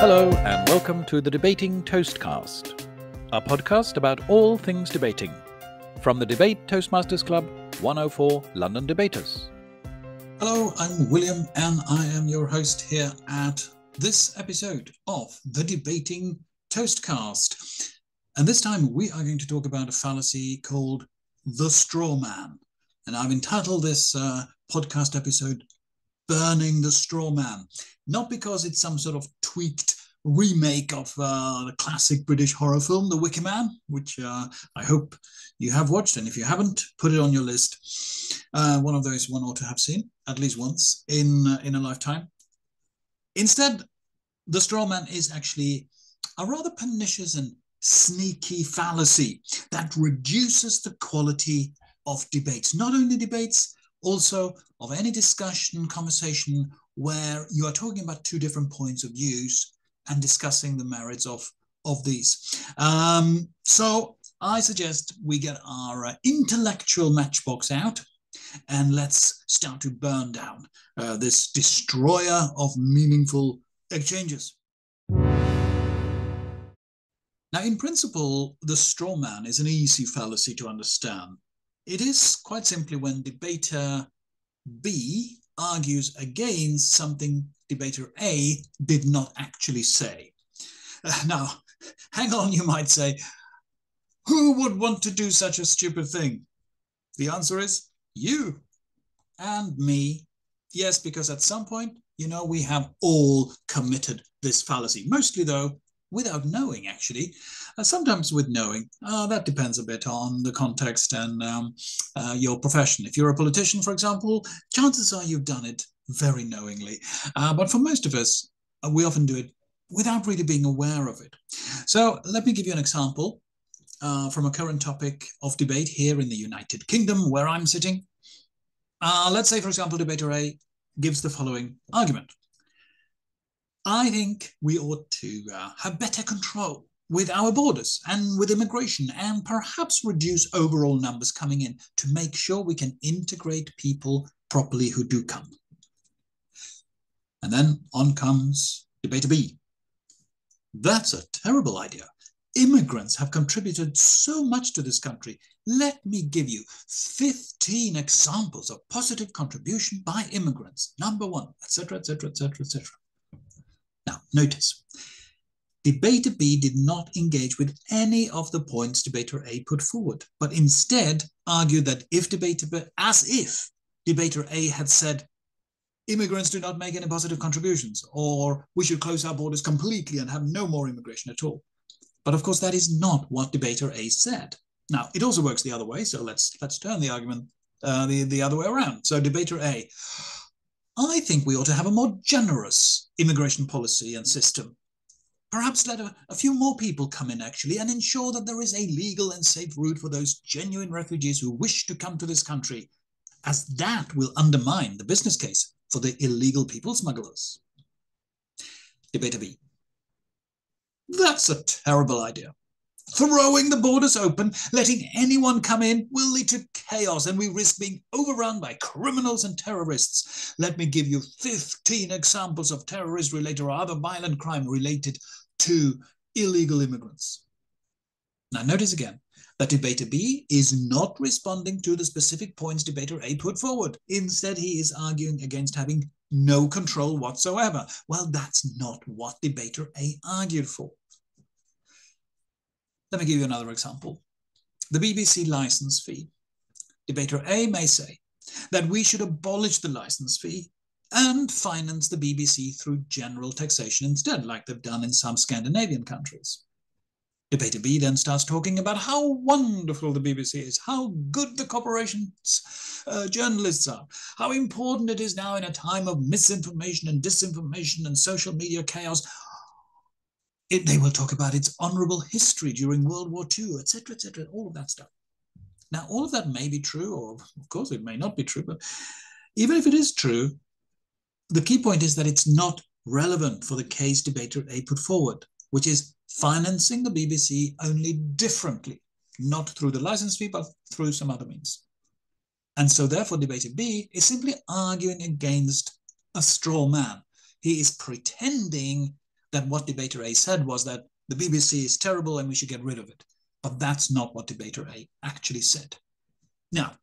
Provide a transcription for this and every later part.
Hello and welcome to the Debating Toastcast, a podcast about all things debating, from the Debate Toastmasters Club, 104 London Debaters. Hello, I'm William and I am your host here at this episode of the Debating Toastcast. And this time we are going to talk about a fallacy called the straw man. And I've entitled this podcast episode Burning the Straw Man, not because it's some sort of tweaked remake of the classic British horror film, The Wicker Man, which I hope you have watched. And if you haven't, put it on your list. One of those one ought to have seen at least once in a lifetime. Instead, the straw man is actually a rather pernicious and sneaky fallacy that reduces the quality of debates. Not only debates, also of any discussion, conversation where you are talking about two different points of views and discussing the merits of these. So I suggest we get our intellectual matchbox out and let's start to burn down this destroyer of meaningful exchanges. Now, in principle, the straw man is an easy fallacy to understand. It is quite simply when debater B argues against something debater A did not actually say. Now, hang on, you might say, who would want to do such a stupid thing? The answer is you and me. Yes, because at some point, we have all committed this fallacy. Mostly, though, without knowing, actually. Sometimes with knowing. That depends a bit on the context and your profession. If you're a politician, for example, chances are you've done it very knowingly. But for most of us, we often do it without really being aware of it. So let me give you an example from a current topic of debate here in the United Kingdom, where I'm sitting. Let's say, for example, debater A gives the following argument. I think we ought to have better control with our borders and with immigration and perhaps reduce overall numbers coming in to make sure we can integrate people properly who do come. And then on comes debater B. That's a terrible idea. Immigrants have contributed so much to this country. Let me give you 15 examples of positive contribution by immigrants. Number one, etc., etc., etc., etc. Now, notice, debater B did not engage with any of the points debater A put forward, but instead argued that as if debater A had said, immigrants do not make any positive contributions, or we should close our borders completely and have no more immigration at all. But of course, that is not what debater A said. Now, it also works the other way, so let's turn the argument the other way around. So debater A, I think we ought to have a more generous immigration policy and system. Perhaps let a few more people come in, actually, and ensure that there is a legal and safe route for those genuine refugees who wish to come to this country, as that will undermine the business case for the illegal people smugglers. Debater B. That's a terrible idea. Throwing the borders open, letting anyone come in will lead to chaos and we risk being overrun by criminals and terrorists. Let me give you 15 examples of terrorist-related or other violent crime related to illegal immigrants. Now notice again that debater B is not responding to the specific points debater A put forward. Instead, he is arguing against having no control whatsoever. Well, that's not what debater A argued for. Let me give you another example. The BBC license fee. Debater A may say that we should abolish the license fee and finance the BBC through general taxation instead, like they've done in some Scandinavian countries. Debater B then starts talking about how wonderful the BBC is, how good the corporation's journalists are, how important it is now in a time of misinformation and disinformation and social media chaos. They will talk about its honourable history during World War II, etc., etc., all of that stuff. Now, all of that may be true, or of course it may not be true, but even if it is true, the key point is that it's not relevant for the case debater A put forward, which is financing the BBC only differently, not through the license fee, but through some other means. And so therefore debater B is simply arguing against a straw man. He is pretending that what debater A said was that the BBC is terrible and we should get rid of it. But that's not what debater A actually said. Now,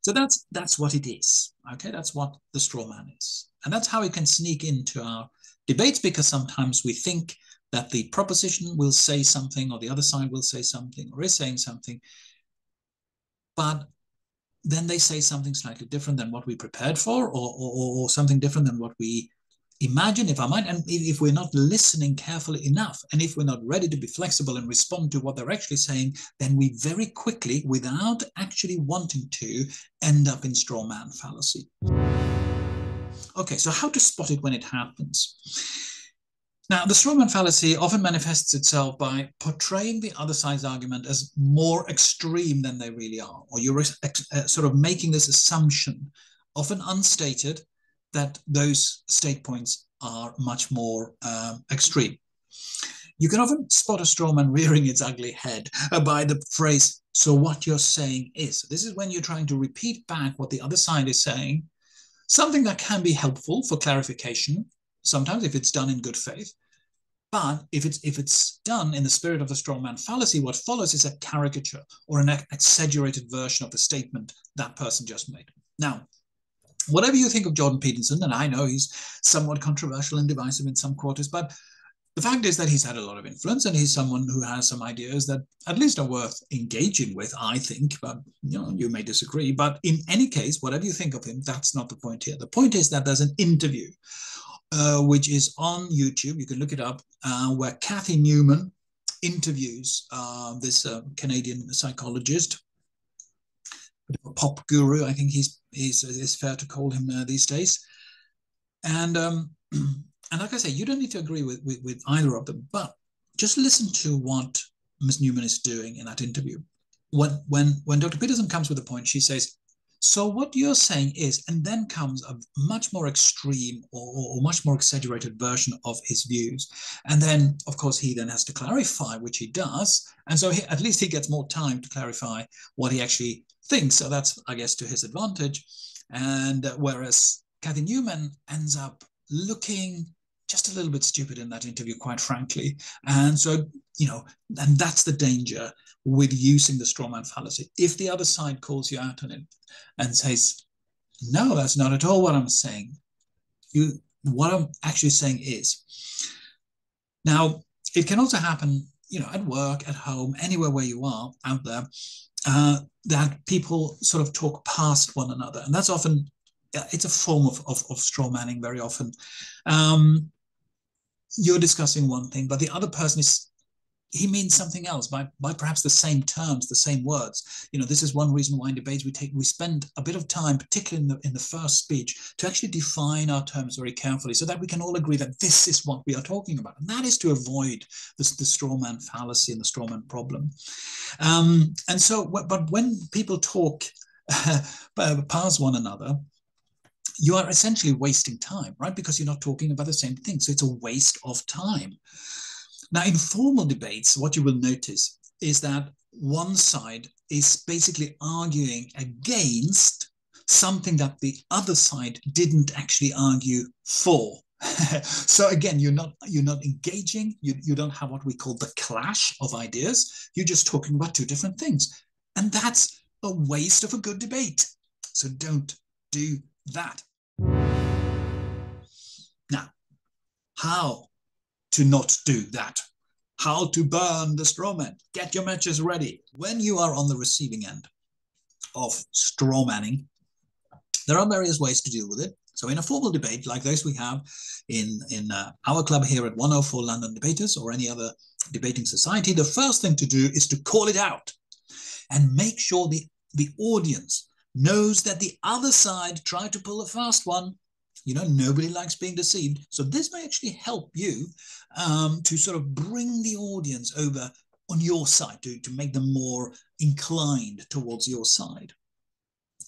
so that's what it is. Okay, that's what the straw man is. And that's how it can sneak into our debates, because sometimes we think that the proposition will say something, or the other side will say something, or is saying something, but then they say something slightly different than what we prepared for, or something different than what we imagine, if I might. And if we're not listening carefully enough, and if we're not ready to be flexible and respond to what they're actually saying, then we very quickly, without actually wanting to, end up in straw man fallacy. Okay, so how to spot it when it happens? Now, the straw man fallacy often manifests itself by portraying the other side's argument as more extreme than they really are, or you're sort of making this assumption, often unstated, that those state points are much more extreme. You can often spot a straw man rearing its ugly head by the phrase, "so what you're saying is." This is when you're trying to repeat back what the other side is saying, something that can be helpful for clarification, sometimes if it's done in good faith. But if it's done in the spirit of the straw man fallacy, what follows is a caricature or an exaggerated version of the statement that person just made. Now, whatever you think of Jordan Peterson, and I know he's somewhat controversial and divisive in some quarters, but the fact is that he's had a lot of influence, and he's someone who has some ideas that at least are worth engaging with, I think. But you may disagree. But in any case, whatever you think of him, that's not the point here. The point is that there's an interview which is on YouTube. You can look it up, where Cathy Newman interviews this Canadian psychologist, a pop guru, I think it's fair to call him these days. And like I say, you don't need to agree with either of them, but just listen to what Ms. Newman is doing in that interview. When Dr. Peterson comes with a point, she says, "So what you're saying is," and then comes a much more extreme or much more exaggerated version of his views. And then, of course, he then has to clarify, which he does. And so at least he gets more time to clarify what he actually thinks. So that's, I guess, to his advantage. And whereas Cathy Newman ends up looking just a little bit stupid in that interview, quite frankly. And so, and that's the danger with using the straw man fallacy. If the other side calls you out on it and says, "No, that's not at all what I'm saying. What I'm actually saying is." Now, it can also happen, at work, at home, anywhere where you are out there, that people sort of talk past one another. And that's often, it's a form of straw manning very often. You're discussing one thing, but the other person he means something else by perhaps the same terms, the same words. This is one reason why in debates we spend a bit of time, particularly in the first speech, to actually define our terms very carefully, so that we can all agree that this is what we are talking about. And that is to avoid the straw man fallacy and the straw man problem. And so, but when people talk past one another, you are essentially wasting time, right? Because you're not talking about the same thing. So it's a waste of time. Now, in formal debates, what you will notice is that one side is basically arguing against something that the other side didn't actually argue for. So again, you're not engaging. You don't have what we call the clash of ideas. You're just talking about two different things. And that's a waste of a good debate. So don't do that. Now, how to not do that? How to burn the straw man? Get your matches ready. When you are on the receiving end of straw manning, there are various ways to deal with it. So in a formal debate like those we have in our club here at 104 London Debaters, or any other debating society, the first thing to do is to call it out and make sure the audience knows that the other side tried to pull a fast one. Nobody likes being deceived. So this may actually help you to sort of bring the audience over on your side, to make them more inclined towards your side.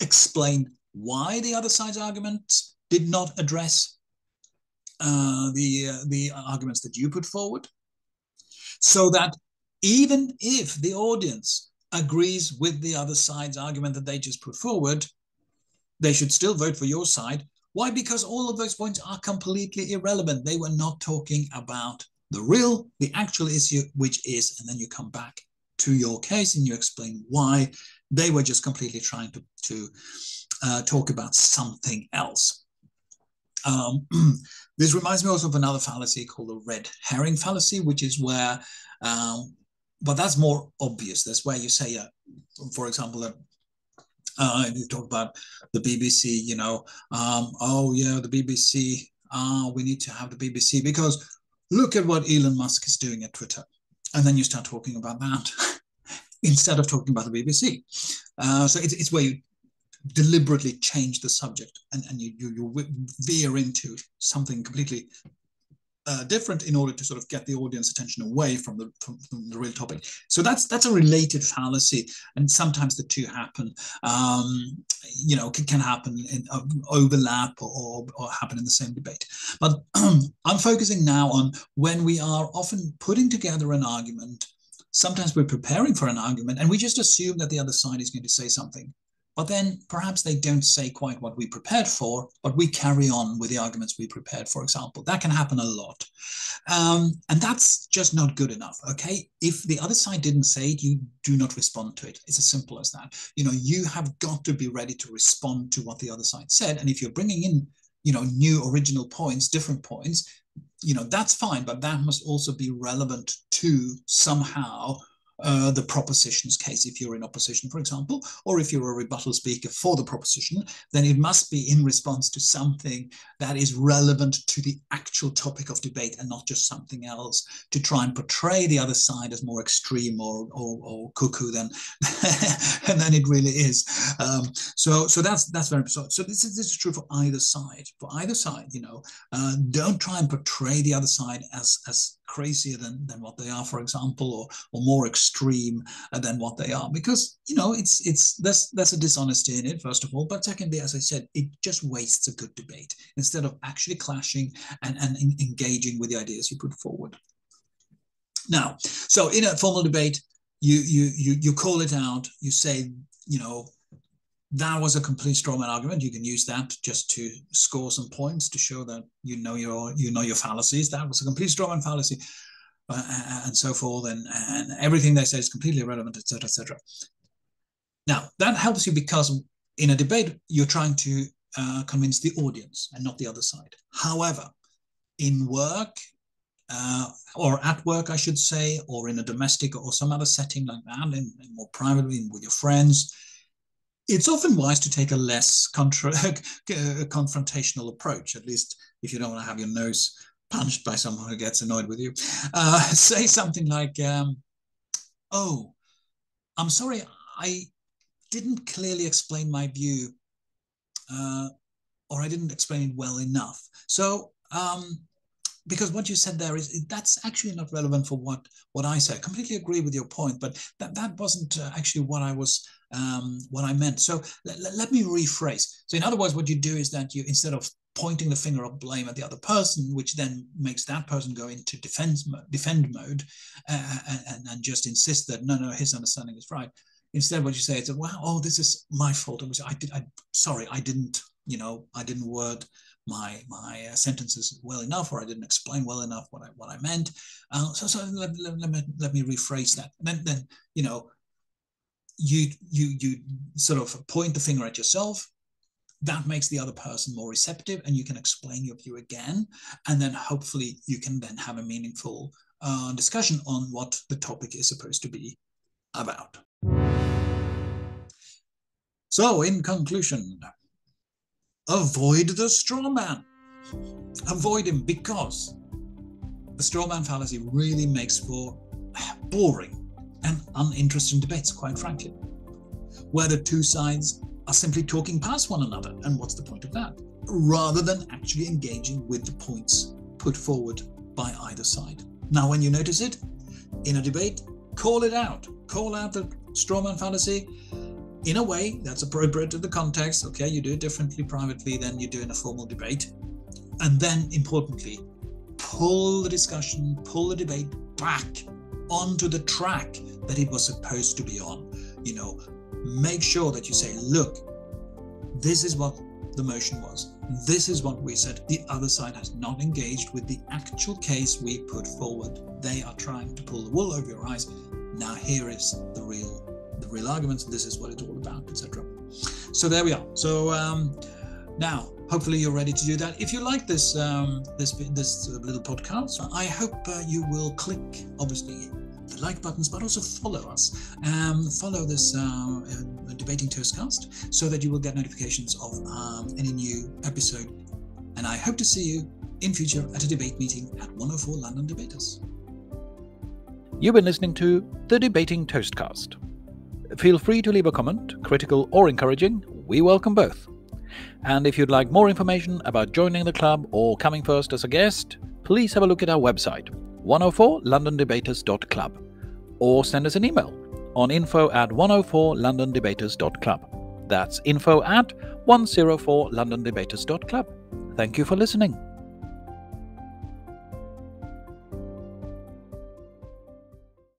Explain why the other side's arguments did not address the arguments that you put forward, so that even if the audience agrees with the other side's argument that they just put forward, they should still vote for your side, Why? Because all of those points are completely irrelevant. They were not talking about the actual issue, which is, and then you come back to your case and you explain why. They were just completely trying to talk about something else. This reminds me also of another fallacy called the red herring fallacy, which is where, but that's more obvious. That's where you say, for example, that you talk about the BBC, oh yeah, the BBC, we need to have the BBC because look at what Elon Musk is doing at Twitter. And then you start talking about that instead of talking about the BBC. So it's where you deliberately change the subject and you veer into something completely different in order to sort of get the audience attention away from the real topic. So that's a related fallacy, and sometimes the two happen. Can happen in overlap or happen in the same debate. But I'm focusing now on when we are often putting together an argument. Sometimes we're preparing for an argument and we just assume that the other side is going to say something. But then perhaps they don't say quite what we prepared for, but we carry on with the arguments we prepared, for example. That can happen a lot. And that's just not good enough, okay? If the other side didn't say it, you do not respond to it. It's as simple as that. You have got to be ready to respond to what the other side said. And if you're bringing in, new original points, different points, that's fine, but that must also be relevant to somehow the proposition's case. If you're in opposition, for example, or if you're a rebuttal speaker for the proposition, then it must be in response to something that is relevant to the actual topic of debate and not just something else to try and portray the other side as more extreme or cuckoo than it really is. So that's very important. So this is true for either side. For either side, don't try and portray the other side as crazier than what they are, for example, or more extreme than what they are, because there's a dishonesty in it, first of all, but secondly, as I said, it just wastes a good debate instead of actually clashing and engaging with the ideas you put forward. Now, so in a formal debate, you call it out, you say, that was a complete strawman argument. You can use that just to score some points to show that you know your fallacies. That was a complete strawman fallacy, and so forth, and everything they say is completely irrelevant, etc., etc. Now that helps you because in a debate you're trying to convince the audience and not the other side. However, in work or at work, I should say, or in a domestic or some other setting like that, and more privately with your friends, it's often wise to take a less confrontational approach, at least if you don't want to have your nose punched by someone who gets annoyed with you. Say something like, oh, I'm sorry, I didn't clearly explain my view, or I didn't explain it well enough. So, because what you said there that's actually not relevant for what I said. I completely agree with your point, but that wasn't actually what I was what I meant. So let me rephrase. So in other words, what you do is that you, instead of pointing the finger of blame at the other person, which then makes that person go into defend mode and just insist that no, his understanding is right. Instead, what you say is, "Wow, oh, this is my fault. Sorry, I didn't word my sentences well enough, or I didn't explain well enough what I meant. So let me rephrase that. Then you sort of point the finger at yourself. That makes the other person more receptive, and you can explain your view again, and then hopefully you can then have a meaningful discussion on what the topic is supposed to be about. So, in conclusion, avoid the straw man. Avoid him, because the straw man fallacy really makes for boring and uninteresting debates, quite frankly, where the two sides are simply talking past one another. And what's the point of that? Rather than actually engaging with the points put forward by either side. Now, when you notice it in a debate, call it out. Call out the straw man fallacy in a way that's appropriate to the context. Okay, you do it differently privately than you do in a formal debate. And then, importantly, pull the discussion, pull the debate back onto the track that it was supposed to be on. Make sure that you say, look, this is what the motion was. This is what we said. The other side has not engaged with the actual case we put forward. They are trying to pull the wool over your eyes. Now here is the real arguments. This is what it's all about, etc. So there we are. So now, hopefully you're ready to do that. If you like this little podcast, I hope you will click, obviously, the like buttons, but also follow us. Follow this Debating Toastcast so that you will get notifications of any new episode. And I hope to see you in future at a debate meeting at 104 London Debaters. You've been listening to the Debating Toastcast. Feel free to leave a comment, critical or encouraging. We welcome both. And if you'd like more information about joining the club or coming first as a guest, please have a look at our website, 104londondebaters.club, or send us an email on info@104londondebaters.club. That's info@104londondebaters.club. Thank you for listening.